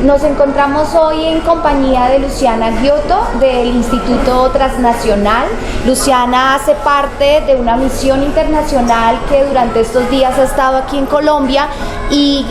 Nos encontramos hoy en compañía de Luciana Giotto del Instituto Transnacional. Luciana hace parte de una misión internacional que durante estos días ha estado aquí en Colombia y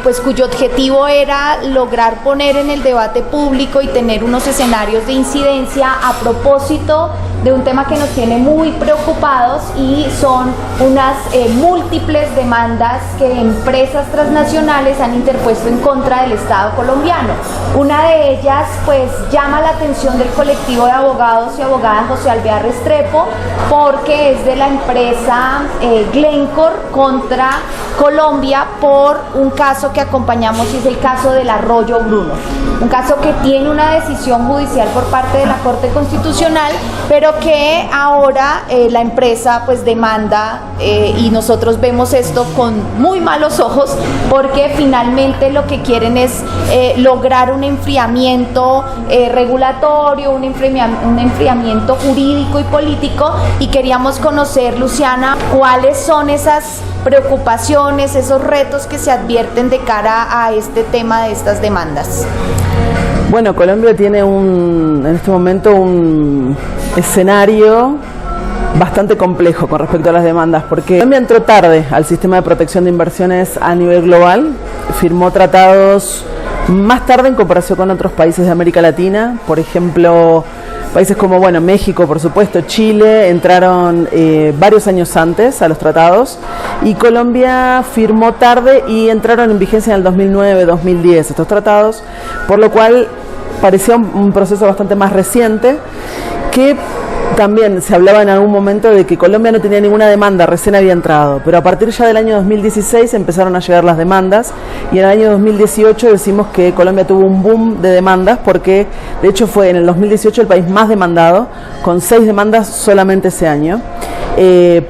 pues cuyo objetivo era lograr poner en el debate público y tener unos escenarios de incidencia a propósito de un tema que nos tiene muy preocupados, y son unas múltiples demandas que empresas transnacionales han interpuesto en contra del Estado colombiano. Una de ellas pues llama la atención del colectivo de abogados y abogadas José Alvear Restrepo, porque es de la empresa Glencore contra Colombia por un caso que acompañamos, y es el caso del Arroyo Bruno, un caso que tiene una decisión judicial por parte de la Corte Constitucional, pero que ahora la empresa pues demanda, y nosotros vemos esto con muy malos ojos, porque finalmente lo que quieren es lograr un enfriamiento regulatorio, un enfriamiento jurídico y político, y queríamos conocer, Luciana, cuáles son esas preocupaciones, esos retos que se advierten de cara a este tema de estas demandas. Bueno, Colombia tiene en este momento un escenario bastante complejo con respecto a las demandas, porque Colombia entró tarde al sistema de protección de inversiones a nivel global, firmó tratados más tarde en comparación con otros países de América Latina. Por ejemplo, países como México, por supuesto, Chile, entraron varios años antes a los tratados, y Colombia firmó tarde y entraron en vigencia en el 2009-2010 estos tratados, por lo cual parecía un proceso bastante más reciente, que también se hablaba en algún momento de que Colombia no tenía ninguna demanda, recién había entrado, pero a partir ya del año 2016 empezaron a llegar las demandas, y en el año 2018 decimos que Colombia tuvo un boom de demandas, porque de hecho fue en el 2018 el país más demandado, con 6 demandas solamente ese año.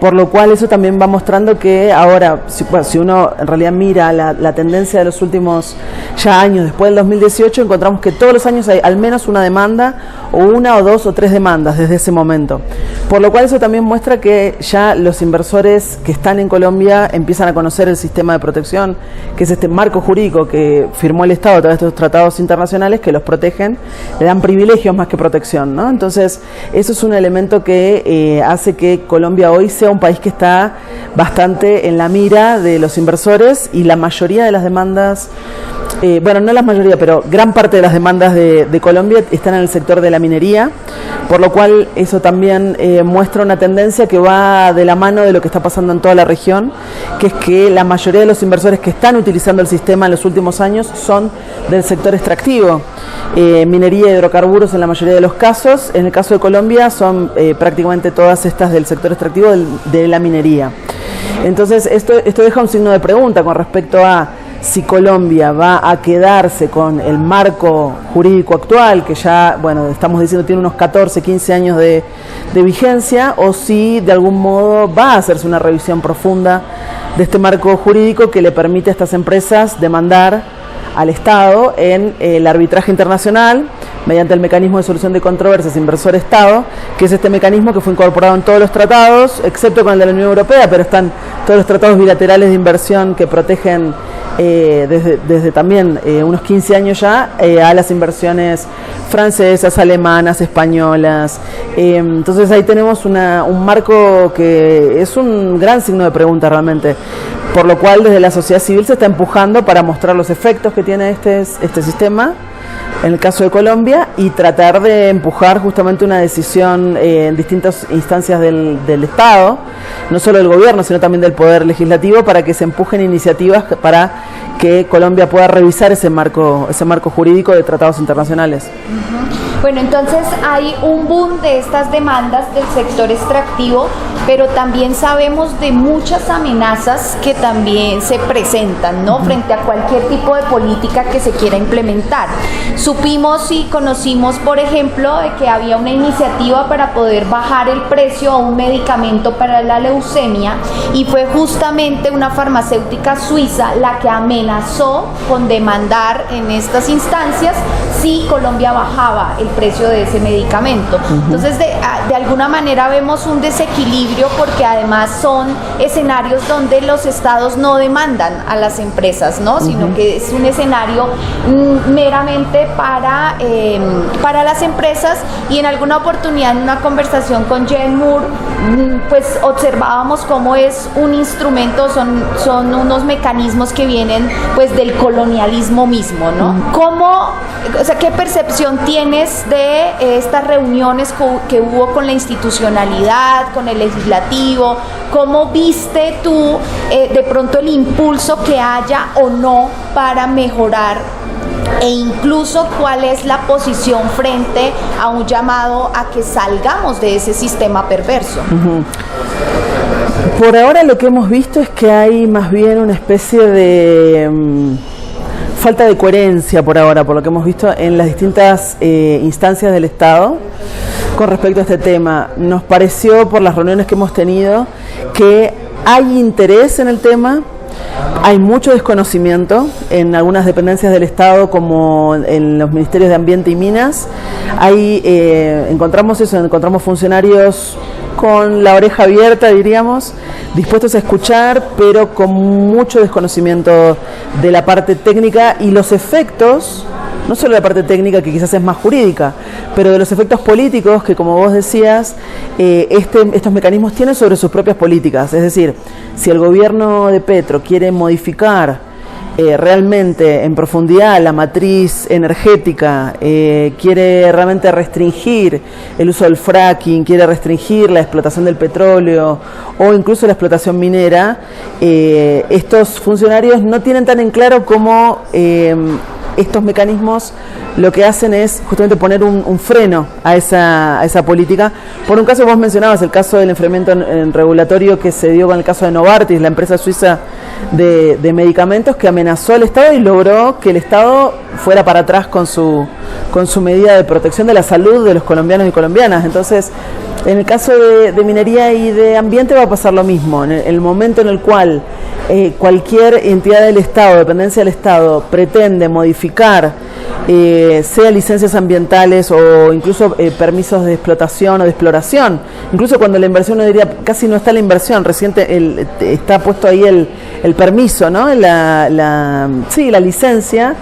Por lo cual eso también va mostrando que ahora, si uno en realidad mira la tendencia de los últimos ya años, después del 2018, encontramos que todos los años hay al menos una demanda, o una o dos o tres demandas desde ese momento. Por lo cual eso también muestra que ya los inversores que están en Colombia empiezan a conocer el sistema de protección, que es este marco jurídico que firmó el Estado a través de estos tratados internacionales que los protegen, le dan privilegios más que protección, ¿no? Entonces eso es un elemento que hace que Colombia hoy sea un país que está bastante en la mira de los inversores, y la mayoría de las demandas, no la mayoría, pero gran parte de las demandas de Colombia están en el sector de la minería, por lo cual eso también muestra una tendencia que va de la mano de lo que está pasando en toda la región, que es que la mayoría de los inversores que están utilizando el sistema en los últimos años son del sector extractivo, minería y hidrocarburos en la mayoría de los casos. En el caso de Colombia son prácticamente todas estas del sector extractivo de la minería. Entonces esto deja un signo de pregunta con respecto a si Colombia va a quedarse con el marco jurídico actual, que ya, estamos diciendo tiene unos 14, 15 años de vigencia, o si de algún modo va a hacerse una revisión profunda de este marco jurídico que le permite a estas empresas demandar al Estado en el arbitraje internacional mediante el mecanismo de solución de controversias inversor-Estado, que es este mecanismo que fue incorporado en todos los tratados, excepto con el de la Unión Europea, pero están todos los tratados bilaterales de inversión que protegen desde también unos 15 años ya a las inversiones francesas, alemanas, españolas. Entonces ahí tenemos un marco que es un gran signo de pregunta realmente, por lo cual desde la sociedad civil se está empujando para mostrar los efectos que tiene este sistema en el caso de Colombia, y tratar de empujar justamente una decisión en distintas instancias del Estado, no solo del gobierno, sino también del Poder Legislativo, para que se empujen iniciativas para que Colombia pueda revisar ese marco jurídico de tratados internacionales. Bueno, entonces hay un boom de estas demandas del sector extractivo, pero también sabemos de muchas amenazas que también se presentan, ¿no?, frente a cualquier tipo de política que se quiera implementar. Supimos y conocimos, por ejemplo, de que había una iniciativa para poder bajar el precio a un medicamento para la leucemia, y fue justamente una farmacéutica suiza la que amenazó con demandar en estas instancias si Colombia bajaba el precio de ese medicamento. Entonces, de alguna manera vemos un desequilibrio equilibrio porque además son escenarios donde los estados no demandan a las empresas, ¿no? Sino que es un escenario meramente para las empresas, y en alguna oportunidad en una conversación con Jen Moore pues observábamos cómo es un instrumento, son unos mecanismos que vienen pues del colonialismo mismo, ¿no? ¿Qué percepción tienes de estas reuniones que hubo con la institucionalidad, con el legislativo? ¿Cómo viste tú de pronto el impulso que haya o no para mejorar, e incluso cuál es la posición frente a un llamado a que salgamos de ese sistema perverso? Por ahora lo que hemos visto es que hay más bien una especie de falta de coherencia por ahora, por lo que hemos visto en las distintas instancias del Estado con respecto a este tema. Nos pareció, por las reuniones que hemos tenido, que hay interés en el tema. Hay mucho desconocimiento en algunas dependencias del Estado, como en los ministerios de Ambiente y Minas. Encontramos funcionarios con la oreja abierta, diríamos, dispuestos a escuchar, pero con mucho desconocimiento de la parte técnica y los efectos, no solo de la parte técnica, que quizás es más jurídica, pero de los efectos políticos que, como vos decías, estos mecanismos tienen sobre sus propias políticas. Es decir, si el gobierno de Petro quiere modificar realmente en profundidad la matriz energética, quiere realmente restringir el uso del fracking, quiere restringir la explotación del petróleo o incluso la explotación minera, estos funcionarios no tienen tan en claro cómo estos mecanismos lo que hacen es justamente poner un freno a esa política. Por un caso, vos mencionabas el caso del enfriamiento regulatorio que se dio con el caso de Novartis, la empresa suiza de medicamentos, que amenazó al Estado y logró que el Estado fuera para atrás con su medida de protección de la salud de los colombianos y colombianas. Entonces, en el caso de minería y de ambiente va a pasar lo mismo. En el momento en el cual cualquier entidad del Estado, dependencia del Estado, pretende modificar sea licencias ambientales o incluso permisos de explotación o de exploración, incluso cuando la inversión, no diría, casi no está la inversión, está puesto ahí el permiso, ¿no? La licencia,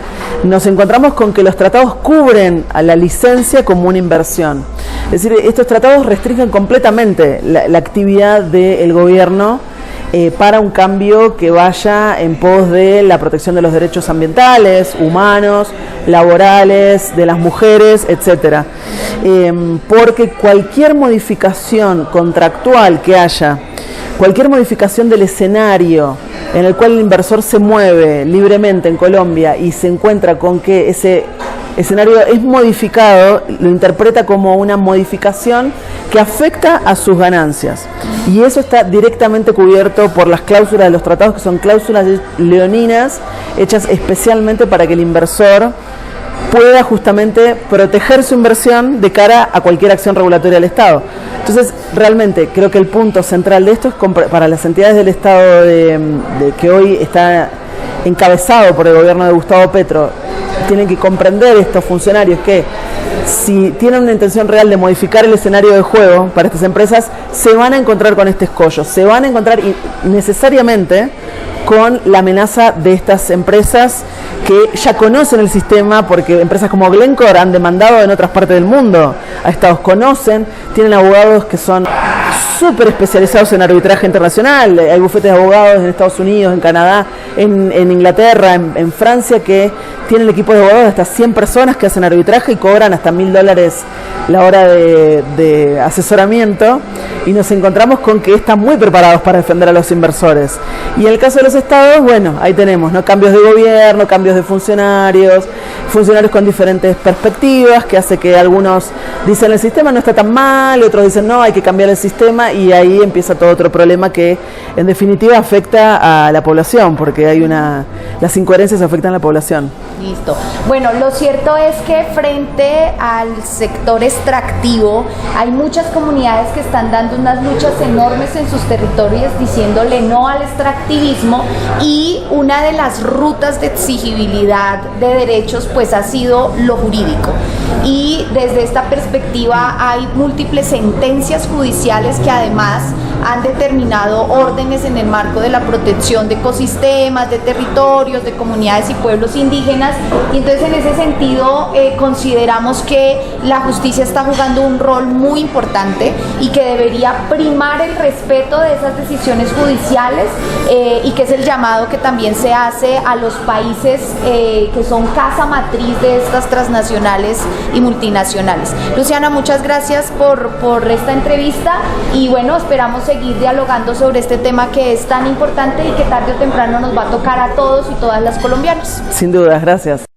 nos encontramos con que los tratados cubren a la licencia como una inversión. Es decir, estos tratados restringen completamente la actividad del gobierno para un cambio que vaya en pos de la protección de los derechos ambientales, humanos, laborales, de las mujeres, etcétera. Porque cualquier modificación contractual que haya, cualquier modificación del escenario en el cual el inversor se mueve libremente en Colombia y se encuentra con que ese escenario es modificado, lo interpreta como una modificación que afecta a sus ganancias. Y eso está directamente cubierto por las cláusulas de los tratados, que son cláusulas leoninas hechas especialmente para que el inversor pueda justamente proteger su inversión de cara a cualquier acción regulatoria del Estado. Entonces, realmente creo que el punto central de esto es para las entidades del Estado que hoy está encabezado por el gobierno de Gustavo Petro. Tienen que comprender estos funcionarios que si tienen una intención real de modificar el escenario de juego para estas empresas, se van a encontrar con este escollo, se van a encontrar necesariamente con la amenaza de estas empresas que ya conocen el sistema, porque empresas como Glencore han demandado en otras partes del mundo a estados, conocen, tienen abogados que son súper especializados en arbitraje internacional, hay bufetes de abogados en Estados Unidos, en Canadá, en Inglaterra, en Francia, que tienen equipos de abogados de hasta 100 personas que hacen arbitraje y cobran hasta $1.000 la hora de asesoramiento, y nos encontramos con que están muy preparados para defender a los inversores. Y en el caso de los estados, bueno, ahí tenemos, ¿no? Cambios de gobierno, cambios de funcionarios con diferentes perspectivas, que hace que algunos dicen el sistema no está tan mal, otros dicen no, hay que cambiar el sistema, y ahí empieza todo otro problema que en definitiva afecta a la población, porque las incoherencias afectan a la población. Listo. Bueno, lo cierto es que frente al sector extractivo hay muchas comunidades que están dando unas luchas enormes en sus territorios diciéndole no al extractivismo, y una de las rutas de exigibilidad de derechos pues ha sido lo jurídico. Y desde esta perspectiva hay múltiples sentencias judiciales que además han determinado órdenes en el marco de la protección de ecosistemas, de territorios, de comunidades y pueblos indígenas, y entonces en ese sentido consideramos que la justicia está jugando un rol muy importante y que debería primar el respeto de esas decisiones judiciales, y que es el llamado que también se hace a los países que son casa matriz de estas transnacionales y multinacionales. Luciana, muchas gracias por esta entrevista y bueno, esperamos seguir dialogando sobre este tema que es tan importante y que tarde o temprano nos va a tocar a todos y todas las colombianas. Sin duda, gracias.